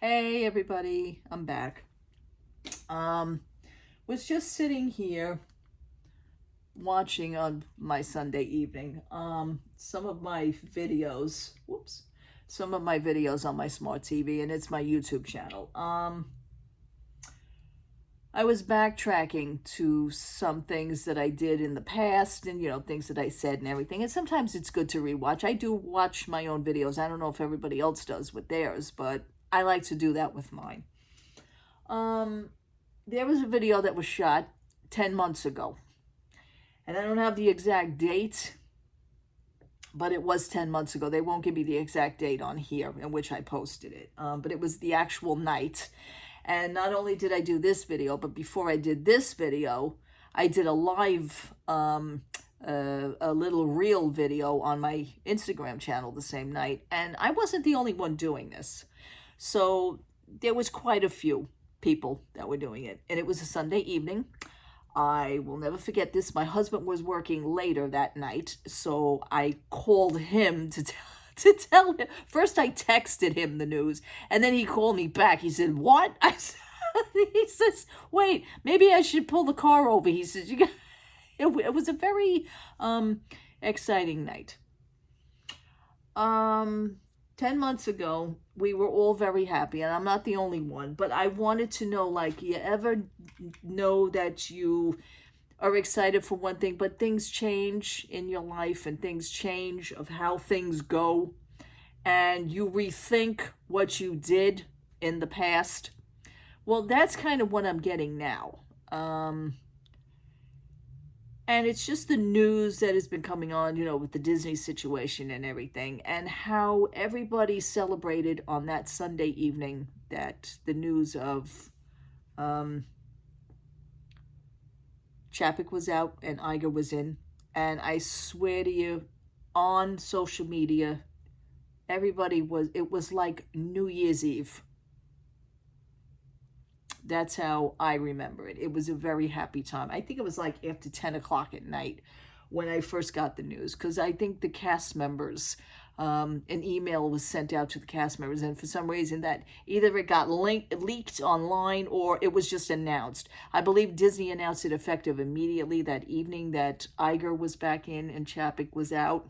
Hey everybody, I'm back. Was just sitting here watching on my Sunday evening some of my videos. Some of my videos on my smart TV, and it's my YouTube channel. I was backtracking to some things that I did in the past, and things that I said and everything. And sometimes it's good to rewatch. I do watch my own videos. I don't know if everybody else does with theirs, but I like to do that with mine. There was a video that was shot 10 months ago. And I don't have the exact date, but it was 10 months ago. They won't give me the exact date on here in which I posted it. But it was the actual night. And not only did I do this video, but before I did this video, I did a live, a little reel video on my Instagram channel the same night. And I wasn't the only one doing this. So there was quite a few people that were doing it. And it was a Sunday evening. I will never forget this. My husband was working later that night. So I called him to tell him. First, I texted him the news, and then he called me back. He said, "What?" He says, "Wait, maybe I should pull the car over." He says, it was a very exciting night. 10 months ago, we were all very happy, and I'm not the only one, but I wanted to know, like, you ever know that you are excited for one thing, but things change in your life and things change of how things go, and you rethink what you did in the past? Well, that's kind of what I'm getting now. And it's just the news that has been coming on, with the Disney situation and everything, and how everybody celebrated on that Sunday evening that the news of Chapek was out and Iger was in. And I swear to you, on social media, it was like New Year's Eve. That's how I remember it. It was a very happy time. I think it was like after 10 o'clock at night when I first got the news, because I think the cast members, an email was sent out to the cast members, and for some reason that either it got leaked online or it was just announced. I believe Disney announced it effective immediately that evening that Iger was back in and Chapek was out.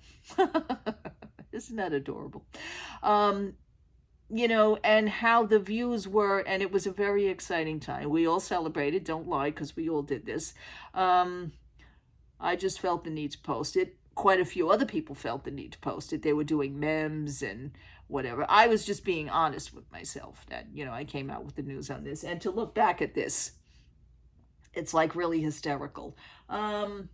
Isn't that adorable? And how the views were, and it was a very exciting time. We all celebrated, don't lie, because we all did this. I just felt the need to post it. Quite a few other people felt the need to post it. They were doing memes and whatever. I was just being honest with myself that, I came out with the news on this. And to look back at this, it's like really hysterical. I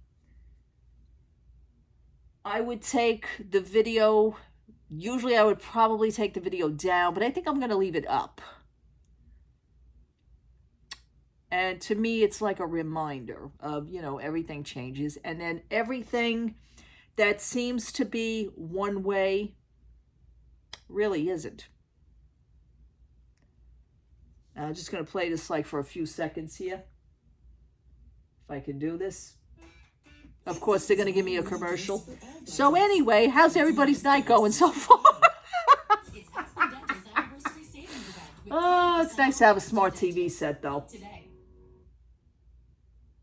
would take the video. Usually I would probably take the video down, but I think I'm going to leave it up. And to me, it's like a reminder of, everything changes. And then everything that seems to be one way really isn't. I'm just going to play this like for a few seconds here. If I can do this. Of course, they're going to give me a commercial. So anyway, how's everybody's night going so far? Oh, it's nice to have a smart TV set, though.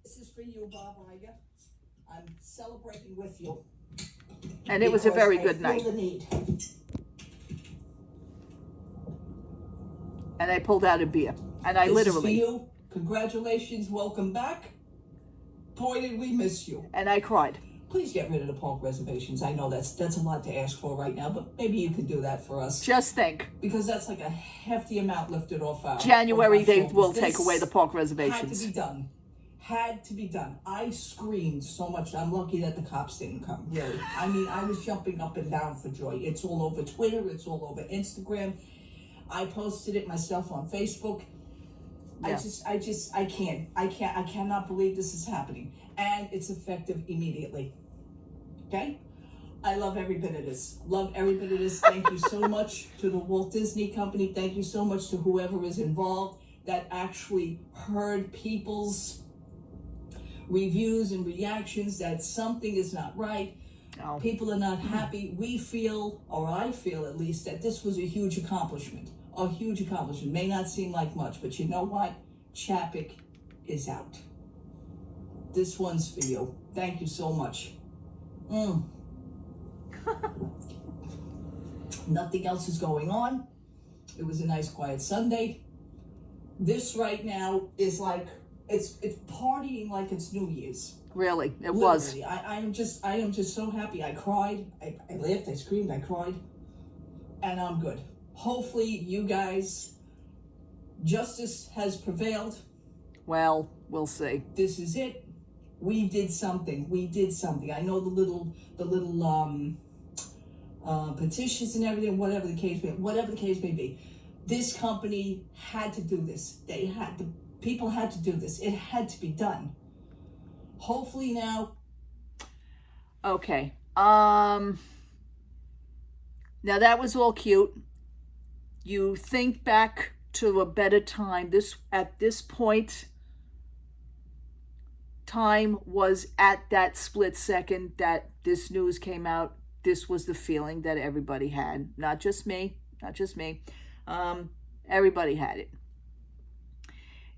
This is for you, Bob Iger. I'm celebrating with you. And it was a very good night. And I pulled out a beer. And I literally... This is for you. Congratulations. Welcome back. Boy, did we miss you. And I cried. Please get rid of the park reservations. I know that's a lot to ask for right now, but maybe you could do that for us. Just think. Because that's like a hefty amount lifted off our January, they will take away the park reservations. Had to be done. Had to be done. I screamed so much. I'm lucky that the cops didn't come, really. I mean, I was jumping up and down for joy. It's all over Twitter. It's all over Instagram. I posted it myself on Facebook. Yeah. I cannot believe this is happening. And it's effective immediately. Okay? I love every bit of this. Love every bit of this. Thank you so much to the Walt Disney Company. Thank you so much to whoever is involved that actually heard people's reviews and reactions that something is not right. Oh. People are not happy. We feel, or I feel at least, that this was a huge accomplishment. a huge accomplishment. May not seem like much, but you know what? Chapek is out. This one's for you. Thank you so much. Nothing else is going on. It was a nice quiet Sunday. This right now is like, it's partying like it's New Year's. Really, it Literally. was. I am just so happy. I cried, I laughed, I screamed, I cried, and I'm good. Hopefully you guys, justice has prevailed. Well, we'll see. This is it. We did something. We did something. I know the little petitions and everything, whatever the case may be. This company had to do this. People had to do this. It had to be done. Hopefully now. Okay. Now that was all cute. You think back to a better time. At this point, time was at that split second that this news came out. This was the feeling that everybody had. Not just me. Everybody had it.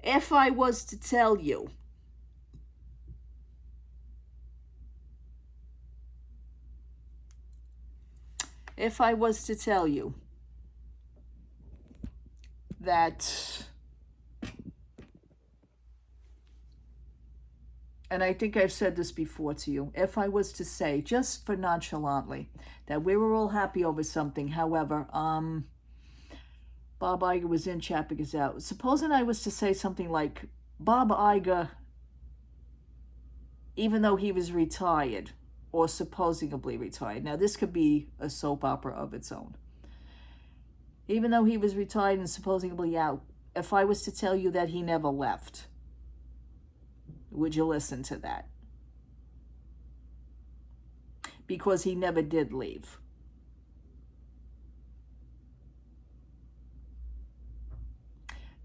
If I was to tell you that, and I think I've said this before to you, if I was to say, just for nonchalantly, that we were all happy over something, however, Bob Iger was in, Chapek is out. Supposing I was to say something like, Bob Iger, even though he was retired, or supposedly retired. Now, this could be a soap opera of its own. Even though he was retired and supposedly out, if I was to tell you that he never left, would you listen to that? Because he never did leave.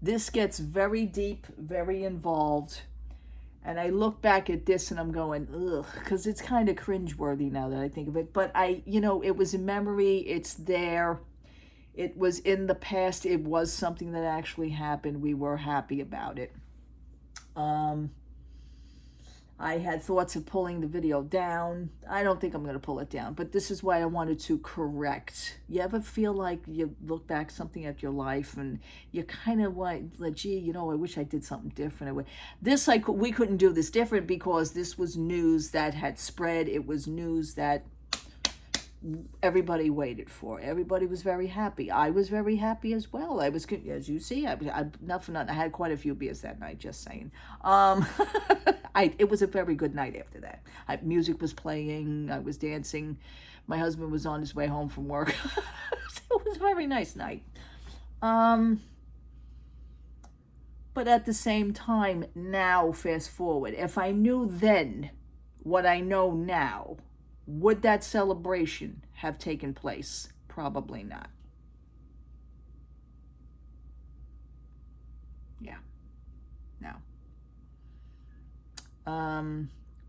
This gets very deep, very involved. And I look back at this and I'm going, ugh, because it's kind of cringeworthy now that I think of it. But it was a memory. It's there. It was in the past. It was something that actually happened. We were happy about it. I had thoughts of pulling the video down. I don't think I'm going to pull it down, but this is why I wanted to correct. You ever feel like you look back something at your life and you kind of like, gee, I wish I did something different. We couldn't do this different because this was news that had spread. It was news that everybody waited for. Everybody was very happy. I was very happy as well. I was, as you see, not for nothing, I had quite a few beers that night, just saying. It was a very good night after that. Music was playing. I was dancing. My husband was on his way home from work. It was a very nice night. But at the same time, now, fast forward, if I knew then what I know now, would that celebration have taken place? Probably not. Yeah. No.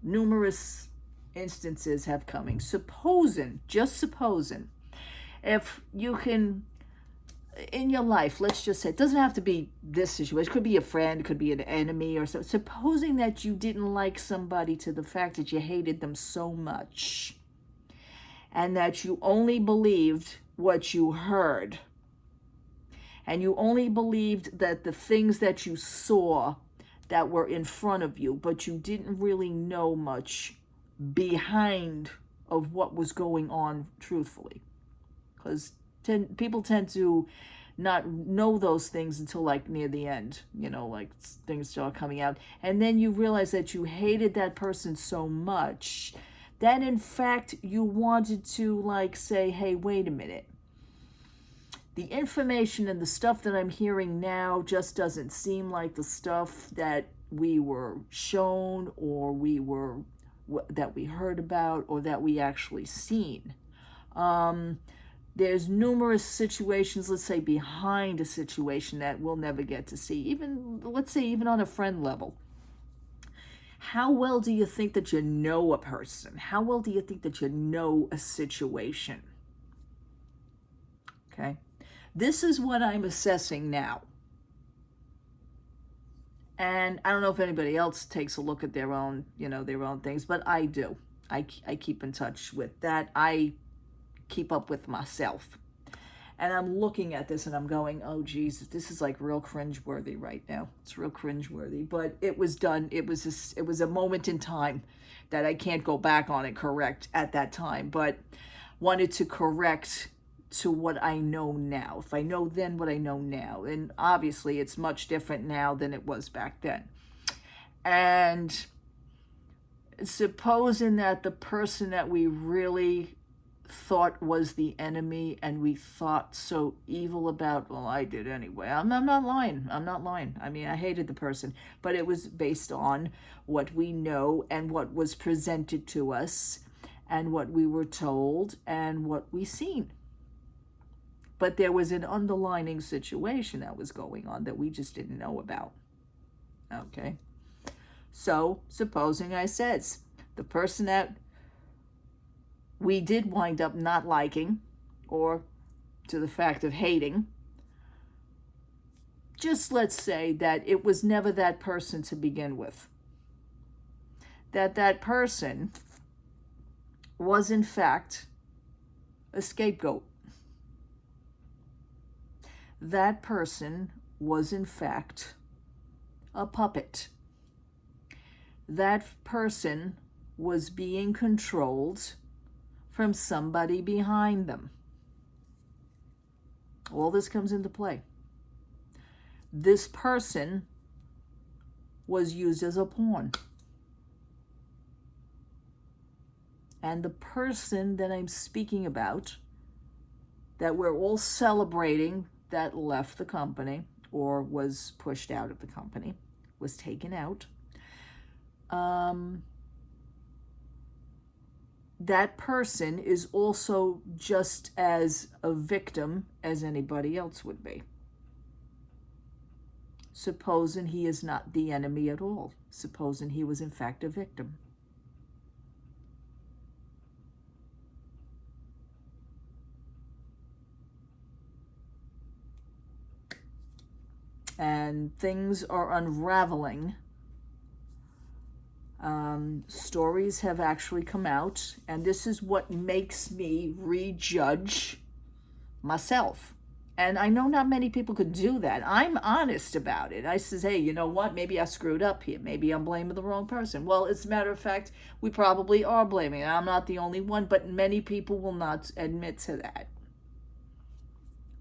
Numerous instances have coming. Just supposing, if you can, in your life, let's just say, it doesn't have to be this situation. It could be a friend, it could be an enemy or so. Supposing that you didn't like somebody to the fact that you hated them so much and that you only believed what you heard and you only believed that the things that you saw that were in front of you, but you didn't really know much behind of what was going on truthfully. Because people tend to not know those things until like near the end, like things start coming out. And then you realize that you hated that person so much that in fact you wanted to like say, hey, wait a minute. The information and the stuff that I'm hearing now just doesn't seem like the stuff that we were shown or that we heard about or that we actually seen. There's numerous situations, let's say behind a situation that we'll never get to see. Even on a friend level. How well do you think that you know a person? How well do you think that you know a situation? Okay. This is what I'm assessing now. And I don't know if anybody else takes a look at their own, their own things, but I do. I keep in touch with that. I keep up with myself. And I'm looking at this and I'm going, oh, Jesus, this is like real cringeworthy right now. It's real cringeworthy. But it was done. It was a moment in time that I can't go back on and correct at that time. But wanted to correct to what I know now. If I know then what I know now. And obviously it's much different now than it was back then. And supposing that the person that we really thought was the enemy and we thought so evil about, well, I did anyway. I'm not lying. I'm not lying. I mean, I hated the person, but it was based on what we know and what was presented to us and what we were told and what we seen. But there was an underlying situation that was going on that we just didn't know about. Okay. So, supposing I says, the person that we did wind up not liking, or to the fact of hating, just let's say that it was never that person to begin with. That person was in fact a scapegoat. That person was in fact a puppet. That person was being controlled from somebody behind them. All this comes into play. This person was used as a pawn. And the person that I'm speaking about, that we're all celebrating, that left the company or was pushed out of the company, was taken out, that person is also just as a victim as anybody else would be. Supposing he is not the enemy at all. Supposing he was in fact a victim. And things are unraveling. Stories have actually come out, and this is what makes me rejudge myself. And I know not many people could do that. I'm honest about it. I says, hey, you know what? Maybe I screwed up here. Maybe I'm blaming the wrong person. Well, as a matter of fact, we probably are blaming. I'm not the only one, but many people will not admit to that.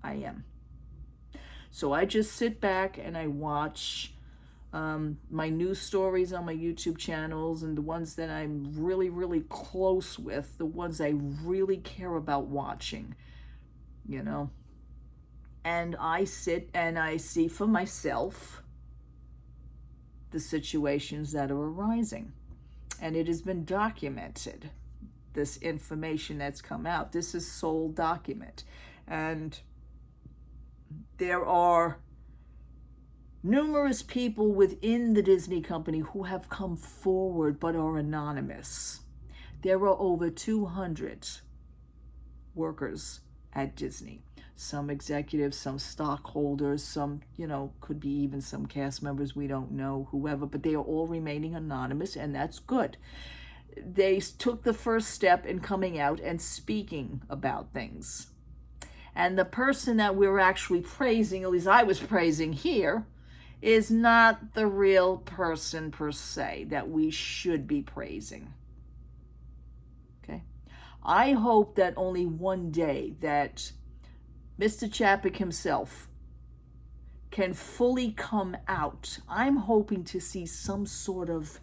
I am. So I just sit back and I watch my news stories on my YouTube channels, and the ones that I'm really, really close with, the ones I really care about watching, And I sit and I see for myself the situations that are arising. And it has been documented, this information that's come out. This is sole document. And there are numerous people within the Disney company who have come forward but are anonymous. There are over 200 workers at Disney. Some executives, some stockholders, some, could be even some cast members, we don't know, whoever, but they are all remaining anonymous, and that's good. They took the first step in coming out and speaking about things. And the person that we're actually praising, at least I was praising here, is not the real person per se that we should be praising. Okay? I hope that only one day that Mr. Chapek himself can fully come out. I'm hoping to see some sort of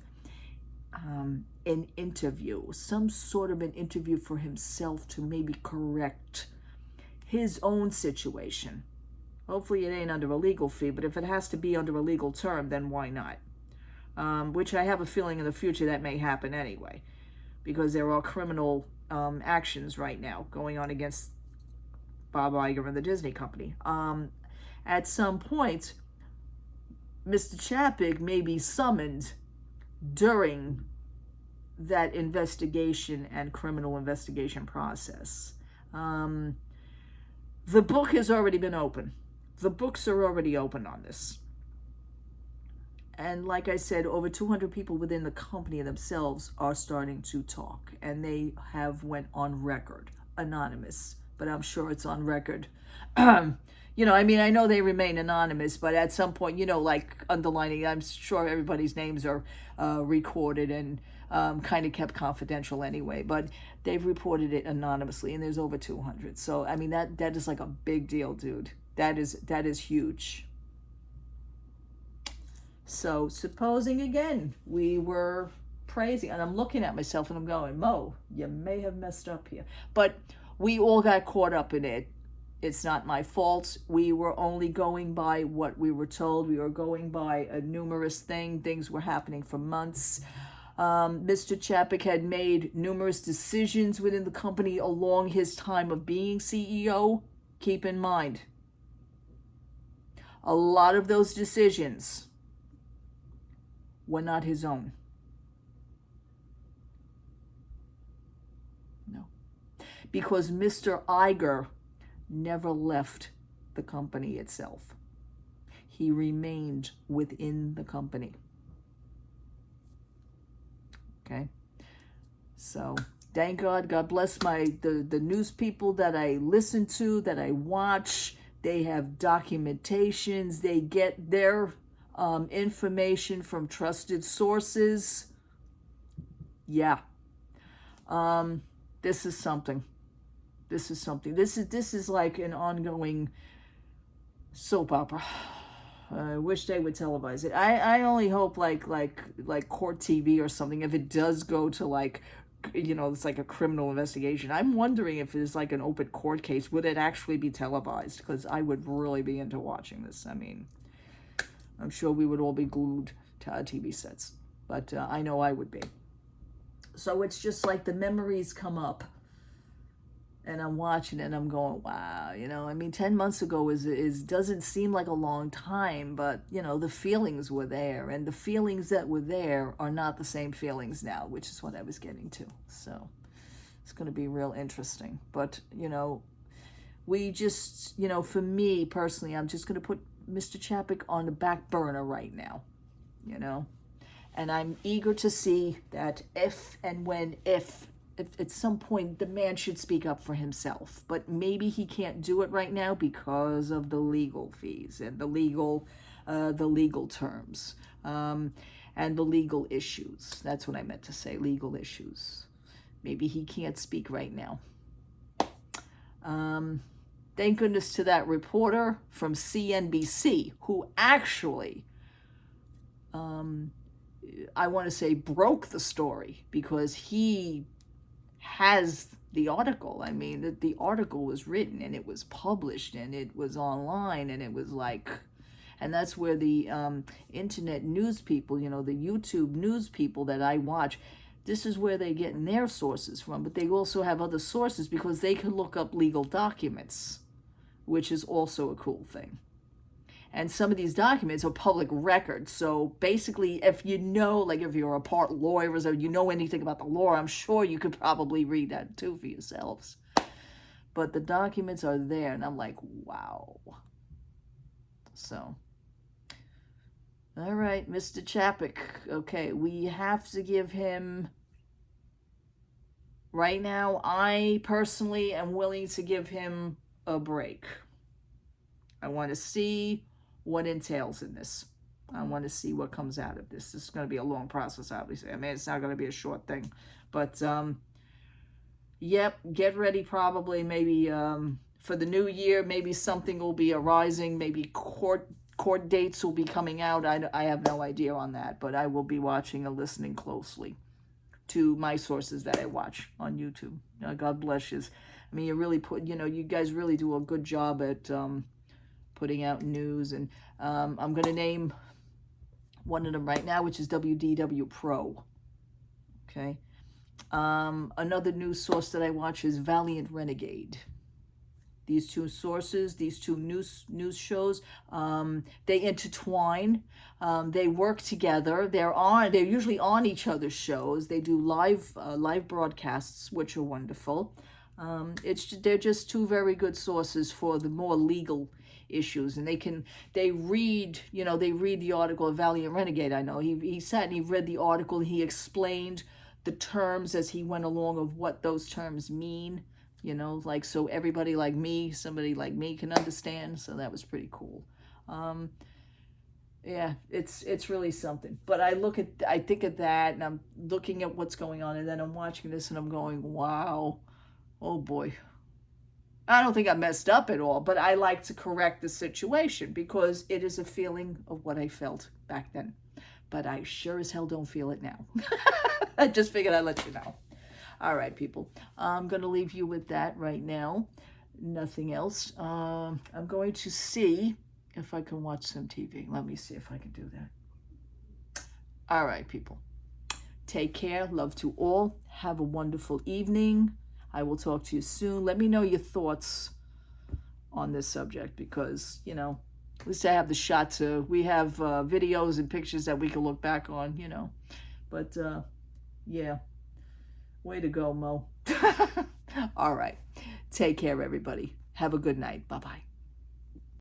an interview, some sort of an interview for himself to maybe correct his own situation. Hopefully it ain't under a legal fee, but if it has to be under a legal term, then why not? Which I have a feeling in the future that may happen anyway, because there are criminal actions right now going on against Bob Iger and the Disney company. At some point, Mr. Chapek may be summoned during that investigation and criminal investigation process. The book has already been open. The books are already open on this. And like I said, over 200 people within the company themselves are starting to talk. And they have went on record, anonymous, but I'm sure it's on record. You know, I mean, I know they remain anonymous, but at some point, you know, like underlining, I'm sure everybody's names are recorded and kind of kept confidential anyway. But they've reported it anonymously, and there's over 200. So, I mean, that is like a big deal, dude. That is huge. So, supposing again, we were praising, and I'm looking at myself and I'm going, Mo, you may have messed up here. But we all got caught up in it. It's not my fault. We were only going by what we were told. We were going by a numerous thing. Things were happening for months. Mr. Chapek had made numerous decisions within the company along his time of being CEO. Keep in mind, a lot of those decisions were not his own. No. Because Mr. Iger never left the company itself. He remained within the company. Okay? So, thank God. God bless the news people that I listen to, that I watch. They have documentations. They get their information from trusted sources. Yeah. This is something. This is something. This is like an ongoing soap opera. I wish they would televise it. I only hope like court TV or something, if it does go to like, you know, it's like a criminal investigation. I'm wondering if it's like an open court case, would it actually be televised? Because I would really be into watching this. I mean, I'm sure we would all be glued to our TV sets, but I know I would be. So it's just like the memories come up, and I'm watching it and I'm going, wow, you know, I mean, 10 months ago is doesn't seem like a long time, but, you know, the feelings were there, and the feelings that were there are not the same feelings now, which is what I was getting to. So it's going to be real interesting. But, you know, we just, you know, for me personally, I'm just going to put Mr. Chapek on the back burner right now, you know, and I'm eager to see that if at some point the man should speak up for himself, but maybe he can't do it right now because of the legal fees and the legal terms, and the legal issues. That's what I meant to say, legal issues. Maybe he can't speak right now. Thank goodness to that reporter from CNBC who actually, I want to say, broke the story, because he has the article. I mean, the article was written and it was published and it was online, and it was like, and that's where the internet news people, you know, the YouTube news people that I watch, this is where they're getting their sources from. But they also have other sources because they can look up legal documents, which is also a cool thing. And some of these documents are public records. So basically, if you know, like if you're a part lawyer or you know anything about the law, I'm sure you could probably read that too for yourselves. But the documents are there, and I'm like, wow. So, all right, Mr. Chapek. Okay, we have to give him, right now, I personally am willing to give him a break. I want to see what entails in this. I want to see what comes out of this. This is going to be a long process, obviously. I mean, it's not going to be a short thing. But, yep, get ready probably maybe for the new year. Maybe something will be arising. Maybe court dates will be coming out. I have no idea on that. But I will be watching and listening closely to my sources that I watch on YouTube. God bless you. I mean, you guys really do a good job at putting out news, and I'm going to name one of them right now, which is WDW Pro. Okay. Another news source that I watch is Valiant Renegade. These two sources, these two news shows, they intertwine. They work together. They're usually on each other's shows. They do live broadcasts, which are wonderful. They're just two very good sources for the more legal issues, and they read the article of Valiant Renegade. I know he sat and he read the article. He explained the terms as he went along of what those terms mean, like so somebody like me can understand. So that was pretty cool. Yeah, it's really something. But I think of that, and I'm looking at what's going on, and then I'm watching this and I'm going, wow, oh boy. I don't think I messed up at all, but I like to correct the situation because it is a feeling of what I felt back then. But I sure as hell don't feel it now. I just figured I'd let you know. All right, people. I'm going to leave you with that right now. Nothing else. I'm going to see if I can watch some TV. Let me see if I can do that. All right, people. Take care. Love to all. Have a wonderful evening. I will talk to you soon. Let me know your thoughts on this subject because, at least I have the shot to, we have videos and pictures that we can look back on, But, yeah. Way to go, Mo. All right. Take care, everybody. Have a good night. Bye-bye.